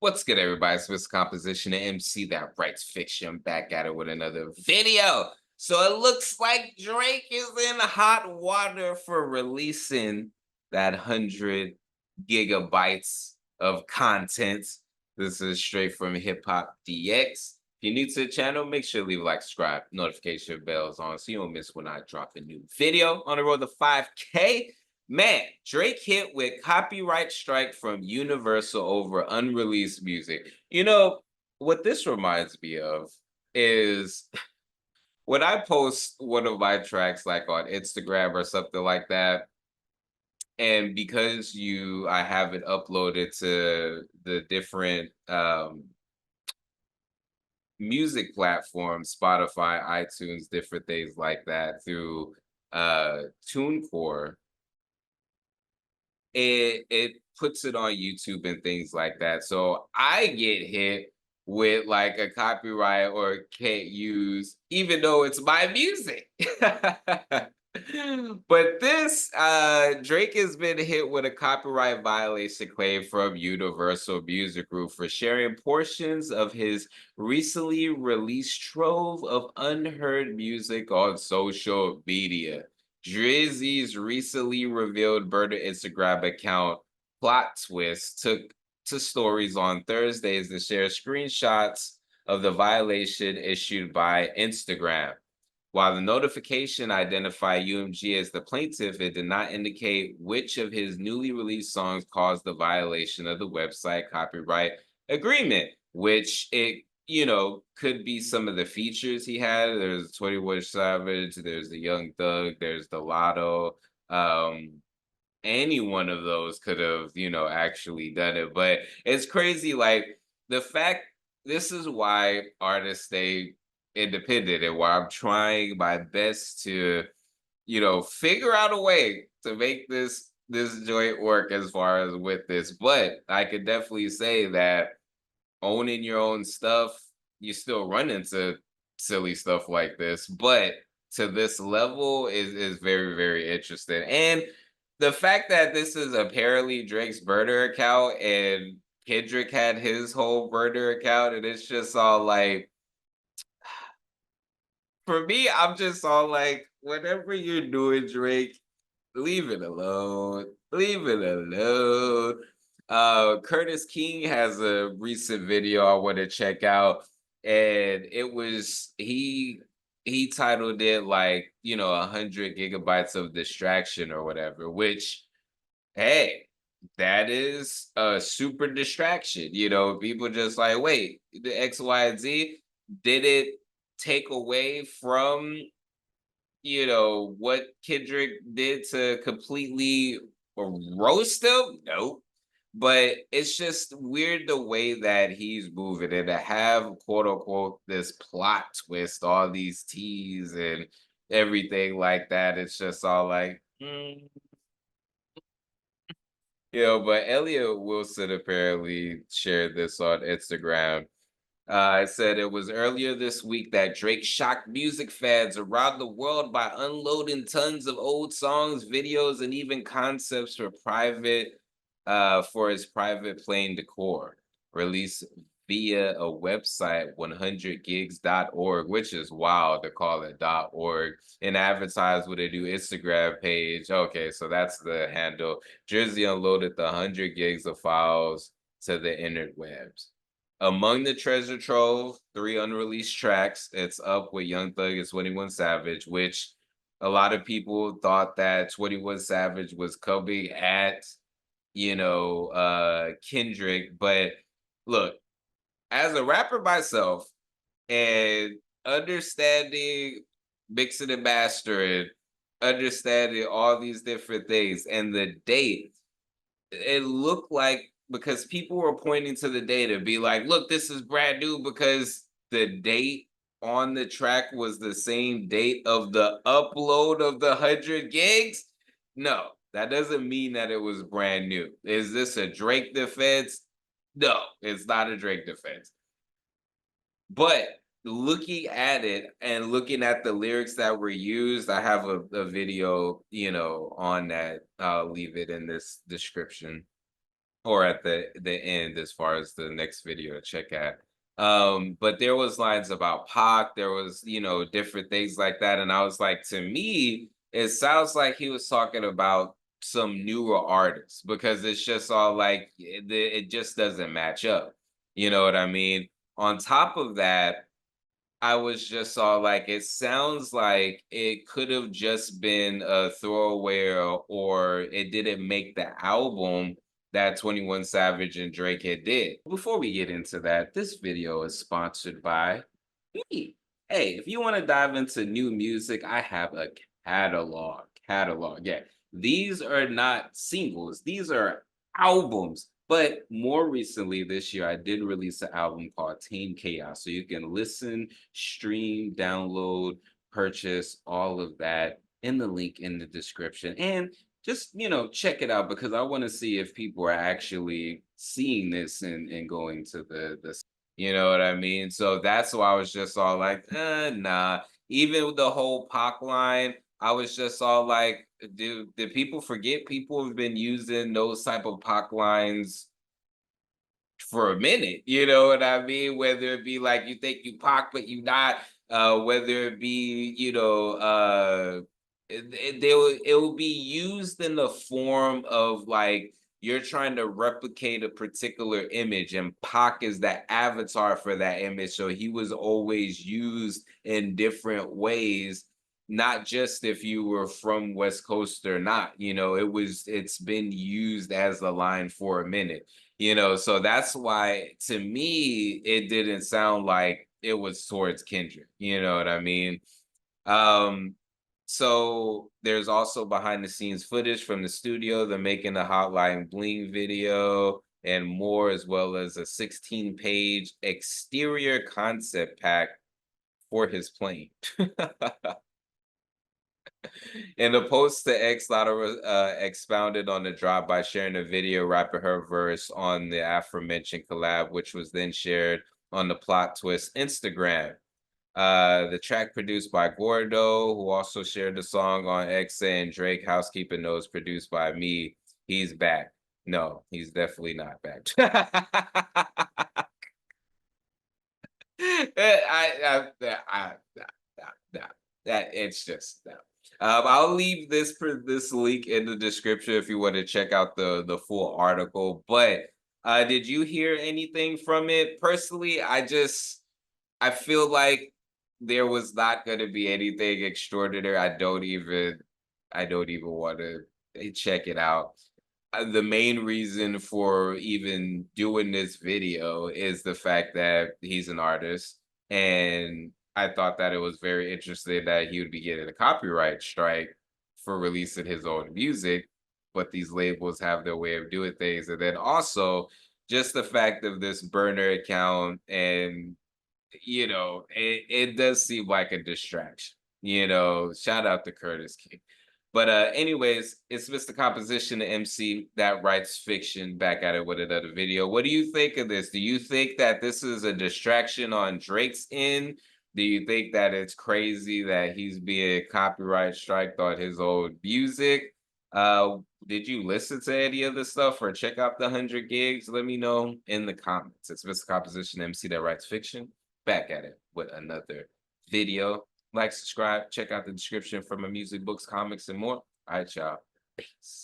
What's good, everybody? It's Mr. Composition, the MC that writes fiction, back at it with another video. So it looks like Drake is in hot water for releasing that 100 GB of content. This is straight from Hip Hop DX. If you're new to the channel, make sure to leave a like, subscribe, notification bells on so you don't miss when I drop a new video. On the road to 5K. Man, Drake hit with copyright strike from Universal over unreleased music. You know, what this reminds me of is when I post one of my tracks like on Instagram or something like that, and because I have it uploaded to the different music platforms, Spotify, iTunes, different things like that through TuneCore, it puts it on YouTube and things like that. So I get hit with like a copyright or can't use, even though it's my music. But this Drake has been hit with a copyright violation claim from Universal Music Group for sharing portions of his recently released trove of unheard music on social media. Drizzy's recently revealed burner Instagram account Plot Twist took to stories on Thursdays to share screenshots of the violation issued by Instagram. While the notification identified UMG as the plaintiff, it did not indicate which of his newly released songs caused the violation of the website copyright agreement, which could be some of the features he had. There's 21 Savage, there's the Young Thug, there's the Lotto. Any one of those could have, actually done it. But it's crazy, like the fact this is why artists stay independent and why I'm trying my best to, figure out a way to make this joint work as far as with this. But I could definitely say that owning your own stuff, you still run into silly stuff like this, but to this level is very, very interesting. And the fact that this is apparently Drake's burner account and Kendrick had his whole burner account, and it's just all like, for me, I'm just all like, whatever you're doing, Drake, leave it alone. Leave it alone. Curtis King has a recent video I want to check out, and he titled it like 100 GB of distraction or whatever. Which, hey, that is a super distraction. People just like, wait, the X, Y, and Z, did it take away from what Kendrick did to completely roast him? Nope. But it's just weird the way that he's moving and to have quote unquote this plot twist, all these teas and everything like that. It's just all like, but Elliot Wilson apparently shared this on Instagram. It said it was earlier this week that Drake shocked music fans around the world by unloading tons of old songs, videos, and even concepts for his private plane decor, released via a website 100gigs.org, which is wild to call it .org, and advertised with a new Instagram page. Okay, so that's the handle. Drizzy unloaded the 100 gigs of files to the interwebs. Among the treasure trove, 3 unreleased tracks. It's Up with Young Thug and 21 Savage, which a lot of people thought that 21 Savage was coming at, Kendrick. But look, as a rapper myself and understanding mixing and mastering, understanding all these different things and the date, it looked like, because people were pointing to the data, be like, look, this is brand new because the date on the track was the same date of the upload of the 100 gigs. No, that doesn't mean that it was brand new. Is this a Drake defense? No, it's not a Drake defense. But looking at it and looking at the lyrics that were used, I have a video, on that. I'll leave it in this description. or at the end as far as the next video to check out. But there was lines about Pac, there was, different things like that. And I was like, to me, it sounds like he was talking about some newer artists because it's just all like it just doesn't match up. You know what I mean? On top of that, I was just all like, it sounds like it could have just been a throwaway or it didn't make the album that 21 Savage and Drake had did. Before we get into that, this video is sponsored by me. Hey, if you want to dive into new music, I have a catalog. Catalog. Yeah. These are not singles, these are albums. But more recently this year, I did release an album called Tame Chaos. So you can listen, stream, download, purchase all of that in the link in the description. And just, check it out because I want to see if people are actually seeing this and going to the you know what I mean? So that's why I was just all like, nah. Even with the whole Pac line, I was just all like, did people forget people have been using those type of Pac lines for a minute, you know what I mean? Whether it be like you think you Pac, but you not, whether it be, it will be used in the form of like you're trying to replicate a particular image, and Pac is the avatar for that image. So he was always used in different ways, not just if you were from West Coast or not. It's been used as a line for a minute. So that's why to me it didn't sound like it was towards Kendrick. You know what I mean? Um, so there's also behind the scenes footage from the studio, the making the Hotline Bling video, and more, as well as a 16-page exterior concept pack for his plane. In the post to X, Lotto expounded on the drop by sharing a video rapping her verse on the aforementioned collab, which was then shared on the Plot Twist Instagram. The track produced by Gordo, who also shared the song on X, and Drake Housekeeping Notes produced by me. He's back. No, he's definitely not back. That it's just no. I'll leave this link in the description if you want to check out the full article. But did you hear anything from it? Personally, I feel like there was not going to be anything extraordinary. I don't even want to check it out. The main reason for even doing this video is the fact that he's an artist, and I thought that it was very interesting that he would be getting a copyright strike for releasing his own music, but these labels have their way of doing things. And then also just the fact of this burner account, and it does seem like a distraction. Shout out to Curtis King. But anyways, it's Mr. Composition, the MC that writes fiction, back at it with another video. What do you think of this? Do you think that this is a distraction on Drake's end? Do you think that it's crazy that he's being copyright striked on his own music? Did you listen to any of this stuff or check out the 100 gigs? Let me know in the comments. It's Mr. Composition, MC that writes fiction, back at it with another video. Like, subscribe, check out the description for my music, books, comics, and more. All right, y'all. Peace.